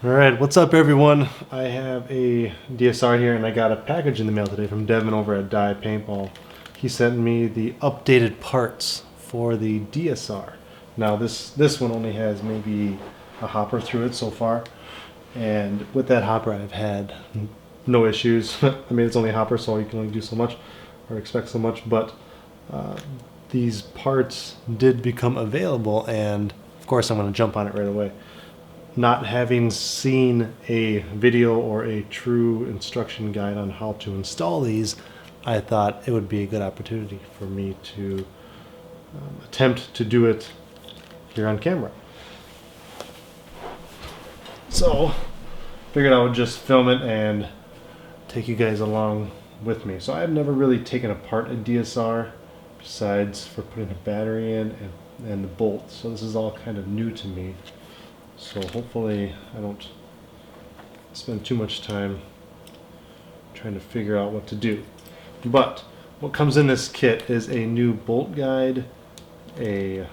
Alright, what's up everyone? I have a DSR here and I got a package in the mail today from Devin over at Dye Paintball. He sent me the updated parts for the DSR. Now this one only has maybe a hopper through it so far, and with that hopper I've had no issues. I mean, it's only a hopper, so you can only do so much or expect so much, but these parts did become available, and of course I'm going to jump on it right away. Not having seen a video or a true instruction guide on how to install these, I thought it would be a good opportunity for me to attempt to do it here on camera. So, figured I would just film it and take you guys along with me. So I've never really taken apart a DSR besides for putting a battery in and the bolt. So this is all kind of new to me. So hopefully I don't spend too much time trying to figure out what to do. But what comes in this kit is a new bolt guide, a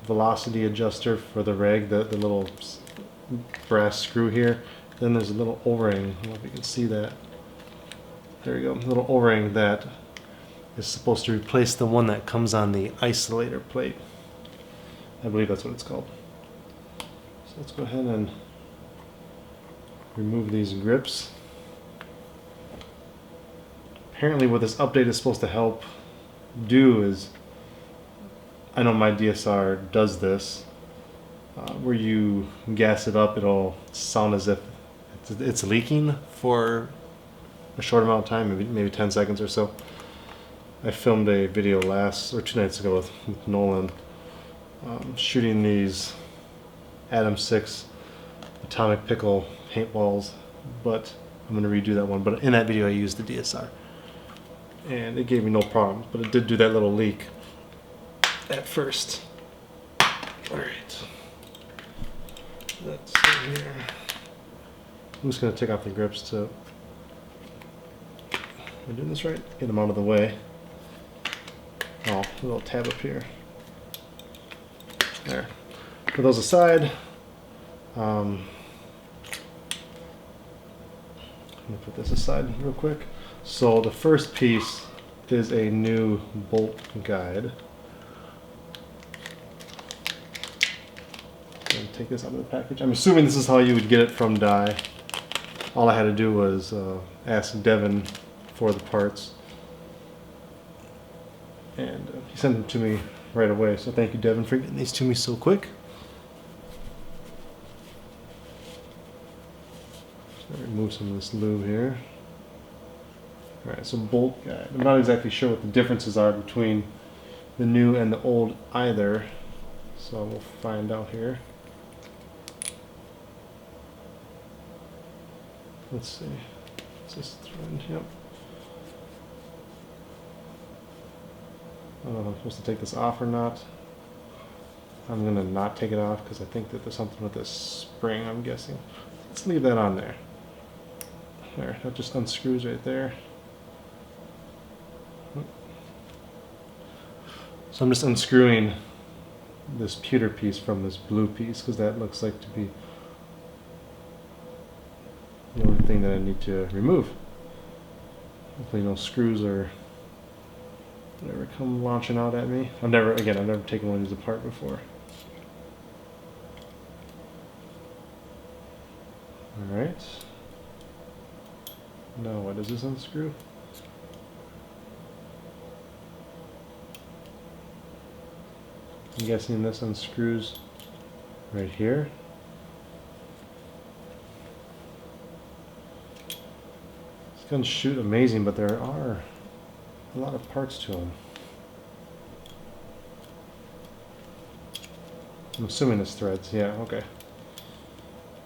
velocity adjuster for the reg, the little brass screw here. Then there's a little O-ring, I don't know if you can see that. There you go, a little O-ring that is supposed to replace the one that comes on the isolator plate. I believe that's what it's called. So let's go ahead and remove these grips. Apparently what this update is supposed to help do is, I know my DSR does this, where you gas it up, it'll sound as if it's leaking for a short amount of time, maybe 10 seconds or so. I filmed a video 2 nights ago with Nolan shooting these Atom 6 Atomic Pickle paintballs, but I'm going to redo that one. But in that video I used the DSR and it gave me no problems, but it did do that little leak at first. Alright, let's see here. I'm just going to take off the grips to, am I doing this right? Get them out of the way. Oh, a little tab up here. There. Put those aside. I'm going to put this aside real quick. So the first piece is a new bolt guide. And take this out of the package. I'm assuming this is how you would get it from Dye. All I had to do was ask Devin for the parts, and he sent them to me right away. So thank you, Devin, for getting these to me so quick. Remove some of this lube here. Alright, so bolt guide. I'm not exactly sure what the differences are between the new and the old either, so we'll find out here. Let's see. Is this thread? Yep. I don't know if I'm supposed to take this off or not. I'm going to not take it off because I think that there's something with this spring, I'm guessing. Let's leave that on there. There, that just unscrews right there. So I'm just unscrewing this pewter piece from this blue piece because that looks like to be the only thing that I need to remove. Hopefully no screws or whatever come launching out at me. I've never taken one of these apart before. Alright. Now what does this unscrew? I'm guessing this unscrews right here. These guns shoot amazing, but there are a lot of parts to them. I'm assuming it's threads. Yeah, okay.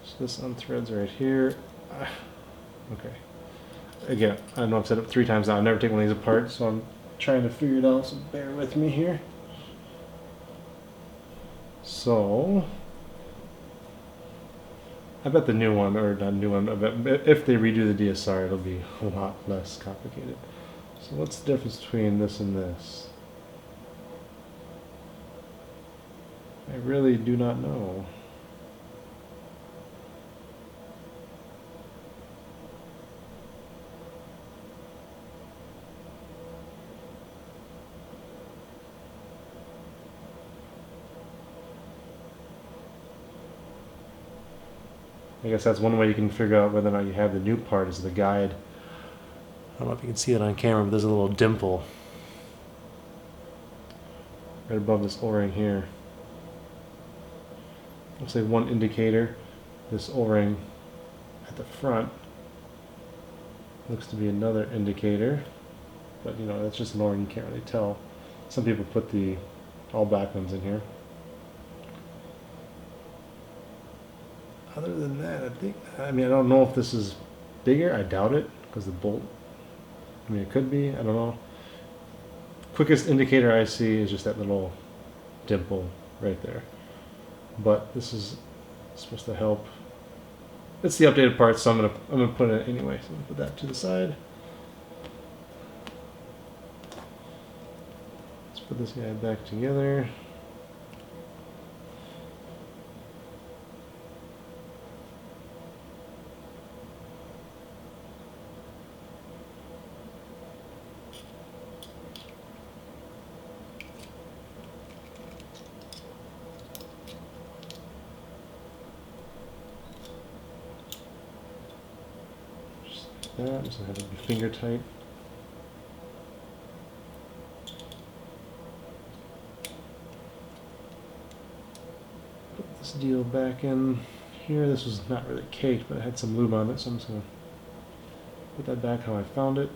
So this unthreads right here. Okay. Again, I know I've said it 3 times now. I've never taken one of these apart, so I'm trying to figure it out, so bear with me here. So, I bet the new one, or not new one, I bet if they redo the DSR, it'll be a lot less complicated. So what's the difference between this and this? I really do not know. I guess that's one way you can figure out whether or not you have the new part is the guide. I don't know if you can see it on camera, but there's a little dimple right above this O-ring here. Looks like one indicator. This O-ring at the front looks to be another indicator, but you know, that's just an O-ring, you can't really tell. Some people put the all black ones in here. Other than that, I don't know if this is bigger. I doubt it, because the bolt, I mean, it could be, I don't know. Quickest indicator I see is just that little dimple right there. But this is supposed to help. It's the updated part, so I'm gonna put it anyway. So I'm gonna put that to the side. Let's put this guy back together. That just have it be finger tight. Put this deal back in here. This was not really caked, but it had some lube on it, so I'm just gonna put that back how I found it.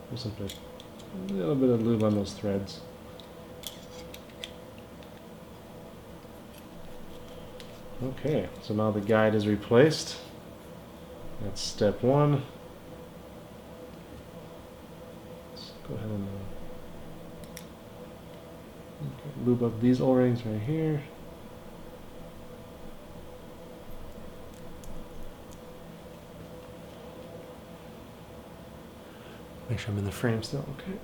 Just put a little bit of lube on those threads. Okay, so now the guide is replaced. That's step one. Let's go ahead and lube up these O-rings right here. Make sure I'm in the frame still, okay.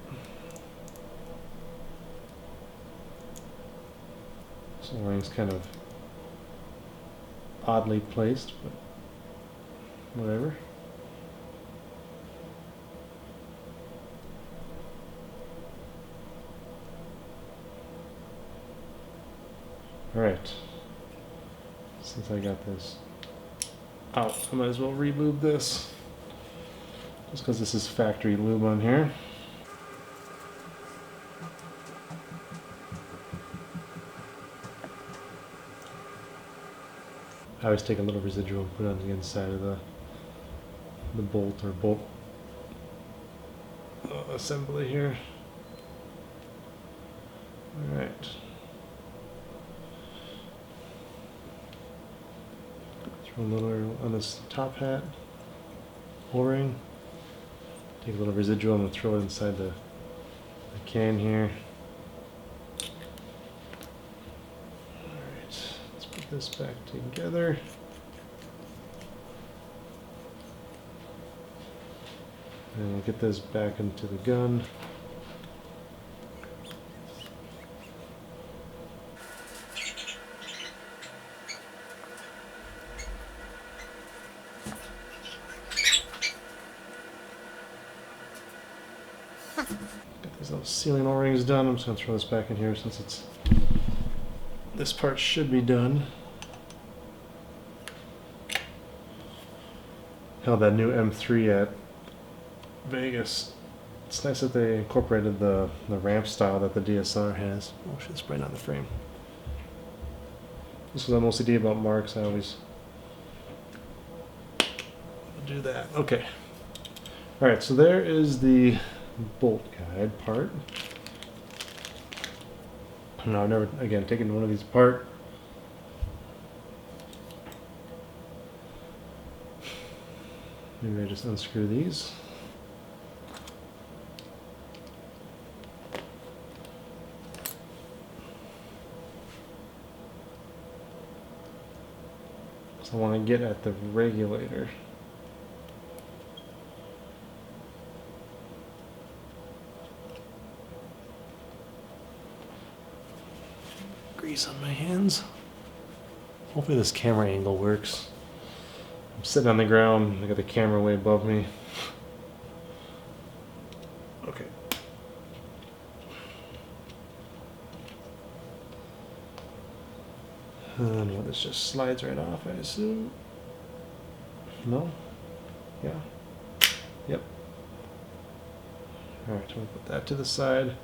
This O-ring's kind of oddly placed, but whatever. Alright, since I got this out, I might as well re-lube this, just because this is factory lube on here. I always take a little residual and put it on the inside of the bolt or bolt assembly here. Alright. Throw a little on this top hat, O-ring. Take a little residual and throw it inside the can here. This back together. And we'll get this back into the gun. Get these little sealing O-rings done. I'm just going to throw this back in here since this part should be done. Held that new M3 at Vegas. It's nice that they incorporated the ramp style that the DSR has. Oh shit, it's right on the frame. This was an OCD about marks. I always do that. Okay. Alright, so there is the bolt guide part. Now I've never, again, taken one of these apart. Maybe I just unscrew these. So I want to get at the regulator. Grease on my hands. Hopefully this camera angle works. I'm sitting on the ground, I got the camera way above me. Okay. And well, this just slides right off, I assume. No? Yeah. Yep. Alright, we'll put that to the side.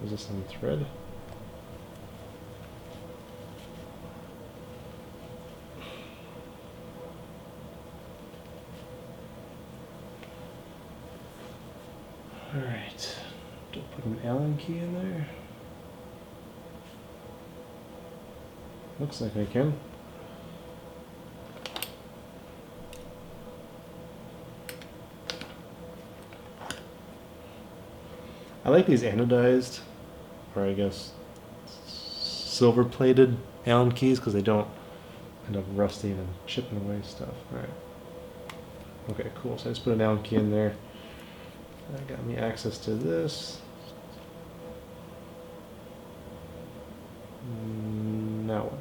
Is this on thread? Alright. Don't put an Allen key in there. Looks like I can. I like these anodized, or I guess silver plated Allen keys because they don't end up rusting and chipping away stuff. Alright. Okay, cool. So I just put an Allen key in there. That got me access to this. Now what?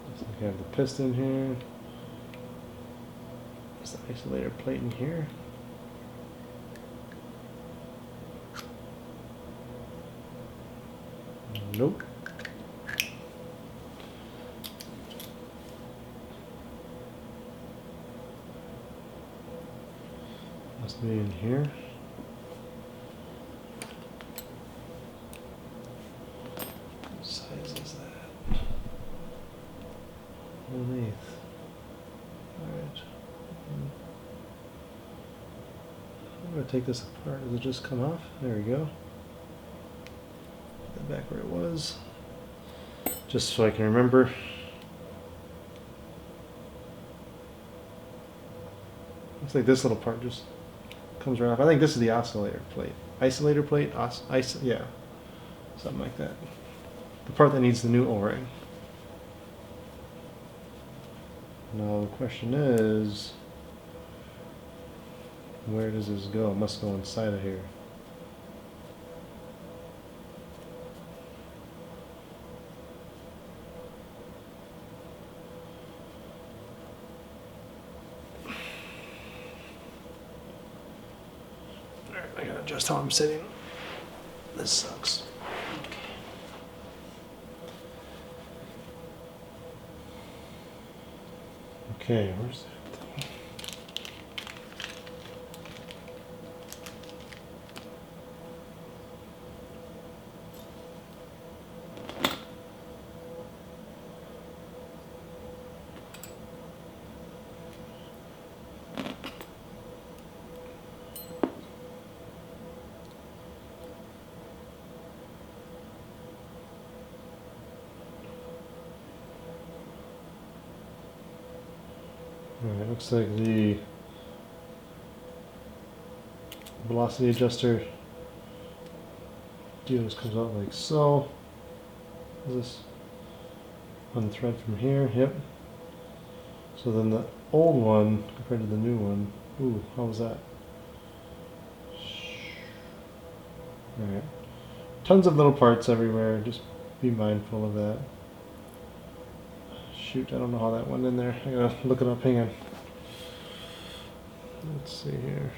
Looks like I have the piston here. There's the isolator plate in here. Nope. Must be in here. What size is that? Underneath. Alright. I'm going to take this apart. Does it just come off? There we go. Put that back where it was. Just so I can remember. Looks like this little part just comes right off. I think this is the oscillator plate. Isolator plate? Yeah. Something like that. The part that needs the new O-ring. Now the question is, where does this go? It must go inside of here. Alright, I gotta adjust how I'm sitting. This sucks. Okay, where's that thing? Alright, looks like the velocity adjuster deal just comes out like so. Is this unthread from here? Yep. So then the old one compared to the new one, ooh, how was that? Alright. Tons of little parts everywhere, just be mindful of that. Shoot, I don't know how that went in there. I gotta look it up, hang on. Let's see here.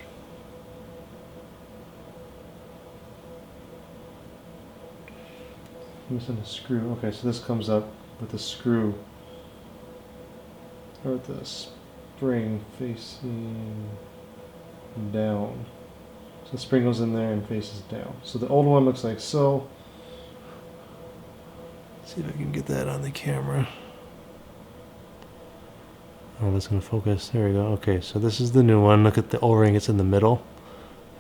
Missing a screw. Okay, so this comes up with a screw, or with the spring facing down. So the spring goes in there and faces down. So the old one looks like so. Let's see if I can get that on the camera. Oh, that's going to focus. There we go. Okay, so this is the new one. Look at the O-ring. It's in the middle.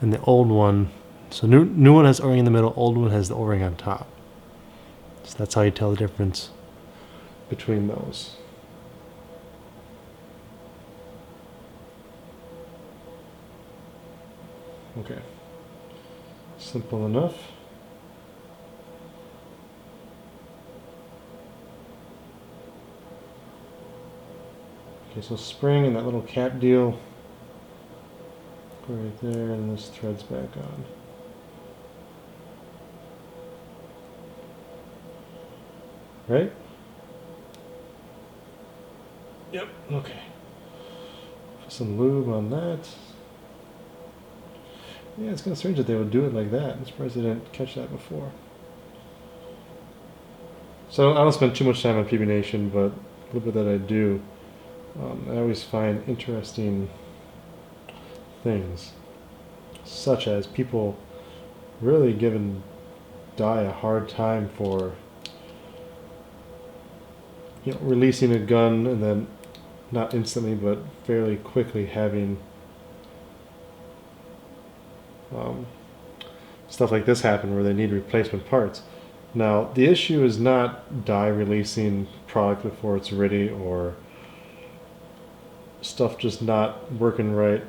And the old one, so new one has O-ring in the middle. Old one has the O-ring on top. So that's how you tell the difference between those. Okay. Simple enough. Okay, so spring and that little cap deal go right there, and this thread's back on. right? Yep. Okay. Put some lube on that. Yeah, it's kind of strange that they would do it like that. I'm surprised they didn't catch that before. So I don't spend too much time on PB Nation, but a little bit that I do, I always find interesting things, such as people really giving Dye a hard time for releasing a gun and then not instantly but fairly quickly having um, stuff like this happen where they need replacement parts. Now the issue is not Dye releasing product before it's ready or stuff just not working right.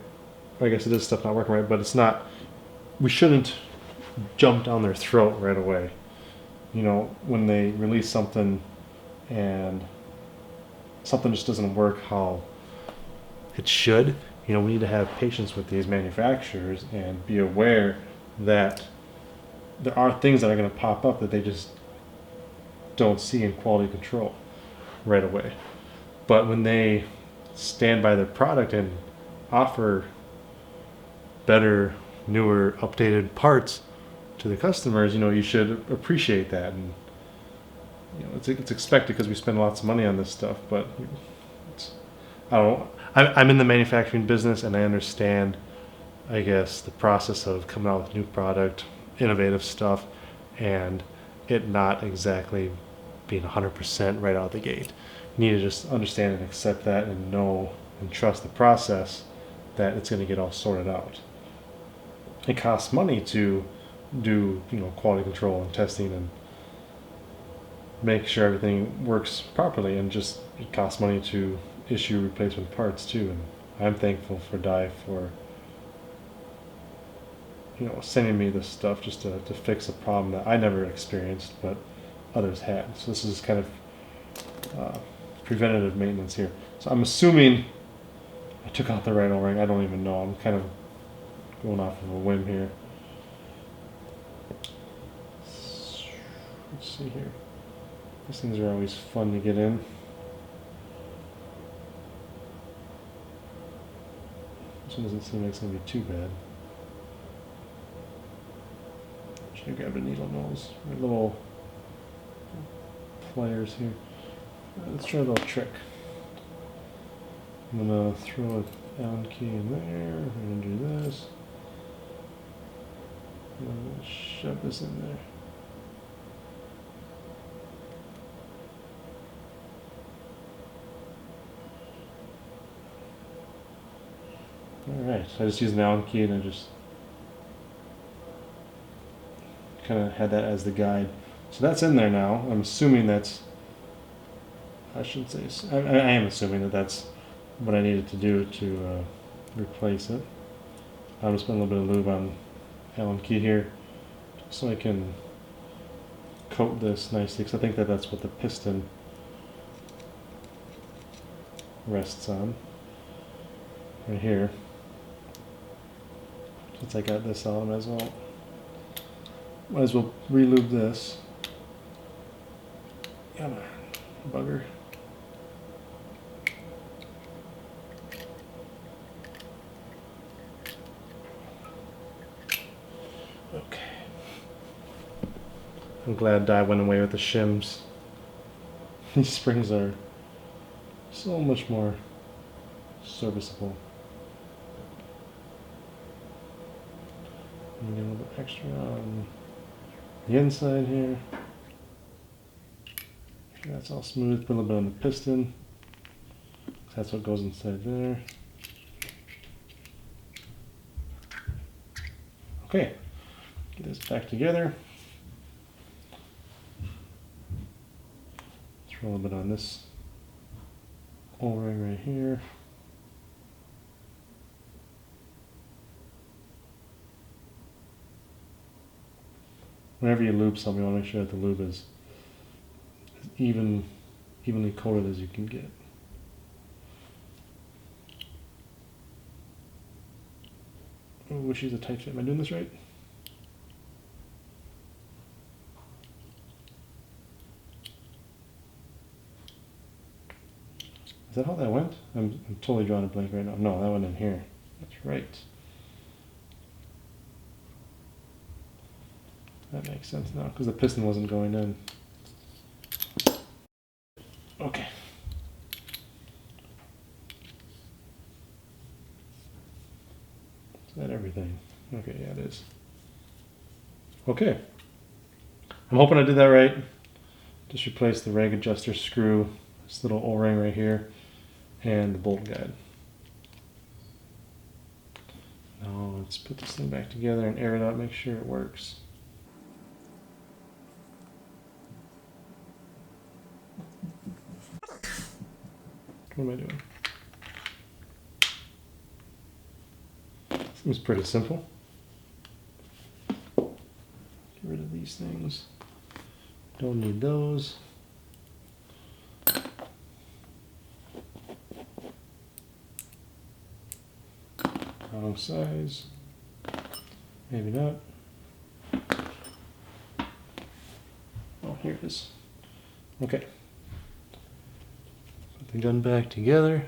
I guess it is stuff not working right, but it's not. We shouldn't jump down their throat right away. When they release something and something just doesn't work how it should, we need to have patience with these manufacturers and be aware that there are things that are going to pop up that they just don't see in quality control right away. But when they stand by their product and offer better, newer, updated parts to the customers, you should appreciate that. And it's expected because we spend lots of money on this stuff. But I don't know. I'm in the manufacturing business, and I understand, I guess, the process of coming out with new product, innovative stuff, and it not exactly being 100% right out the gate. You need to just understand and accept that and know and trust the process that it's going to get all sorted out. It costs money to do quality control and testing and make sure everything works properly, and just it costs money to issue replacement parts too. And I'm thankful for Dye for sending me this stuff just to fix a problem that I never experienced but others had. So this is kind of preventative maintenance here. So I'm assuming I took out the right O-ring. I don't even know. I'm kind of going off of a whim here. Let's see here. These things are always fun to get in. This one doesn't seem like it's going to be too bad. Should have grabbed a needle nose. Little pliers here. Let's try a little trick. I'm going to throw an Allen key in there. We're going to do this. I'm going to shove this in there. Alright, so I just used an Allen key and I just kind of had that as the guide. So that's in there now. I'm assuming that's, I shouldn't say, I am assuming that that's what I needed to do to replace it. I'm just putting a little bit of lube on Allen key here so I can coat this nicely, because I think that that's what the piston rests on right here. Since I got this on, might as well re-lube this. Come on, bugger. Okay. I'm glad Dye went away with the shims. These springs are so much more serviceable. And get a little bit extra on the inside here. Make sure that's all smooth. Put a little bit on the piston. That's what goes inside there. Okay, get this back together. Throw a little bit on this O-ring right here. Whenever you lube something, you want to make sure that the lube is as evenly coated as you can get. Oh, she's a tight fit. Am I doing this right? Is that how that went? I'm totally drawing a blank right now. No, that went in here. That's right. That makes sense now because the piston wasn't going in. Okay. Is that everything? Okay, yeah, it is. Okay. I'm hoping I did that right. Just replace the rag adjuster screw, this little O-ring right here, and the bolt guide. Now let's put this thing back together and air it out, make sure it works. What am I doing? Seems pretty simple. Get rid of these things. Don't need those. Wrong size. Maybe not. Oh, here it is. Okay. Put the gun back together.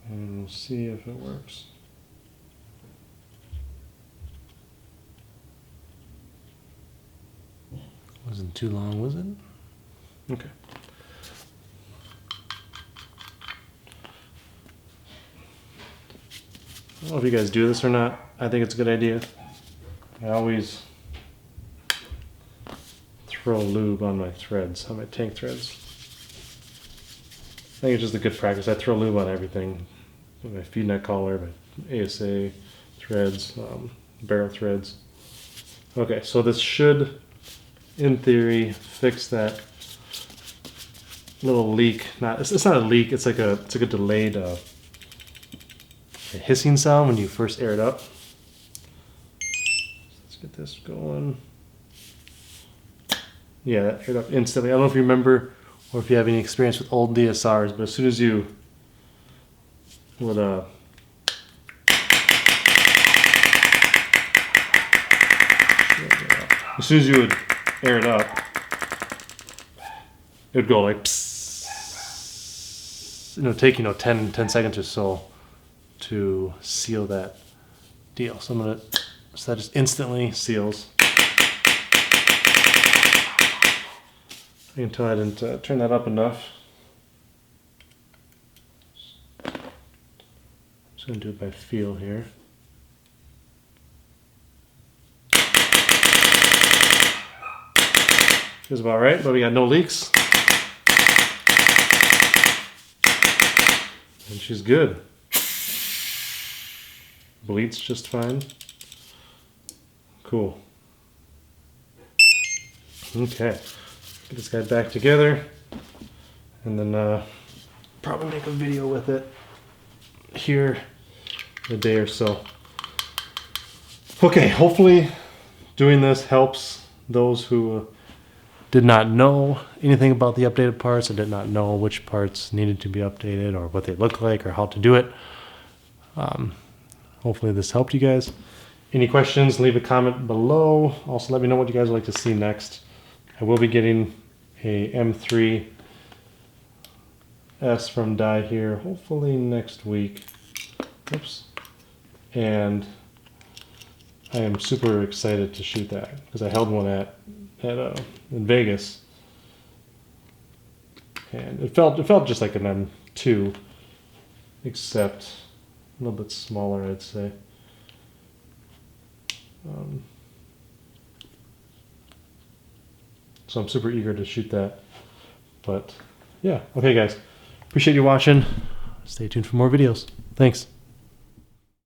And we'll see if it works. Wasn't too long, was it? Okay. I don't know if you guys do this or not. I think it's a good idea. I always throw lube on my threads, on my tank threads. I think it's just a good practice. I throw lube on everything. My feed net collar, my ASA threads, barrel threads. Okay, so this should, in theory, fix that little leak. It's not a leak. It's like a delayed a hissing sound when you first air it up. Let's get this going. Yeah, that aired up instantly. I don't know if you remember or if you have any experience with old DSRs, but as soon as you would air it up, it would go like psst. Take 10 seconds or so to seal that deal. So so that just instantly seals. I can tell I didn't turn that up enough. Just gonna do it by feel here. Feels about right, but we got no leaks. And she's good. Bleeds just fine. Cool. Okay. Get this guy back together and then probably make a video with it here in a day or so. Okay, hopefully doing this helps those who did not know anything about the updated parts or did not know which parts needed to be updated or what they look like or how to do it. Hopefully this helped you guys. Any questions, leave a comment below. Also let me know what you guys would like to see next. I will be getting a M3S from Dye here, hopefully next week. Oops. And I am super excited to shoot that because I held one in Vegas, and it felt just like an M2, except a little bit smaller, I'd say. So I'm super eager to shoot that. But yeah, okay guys. Appreciate you watching. Stay tuned for more videos. Thanks.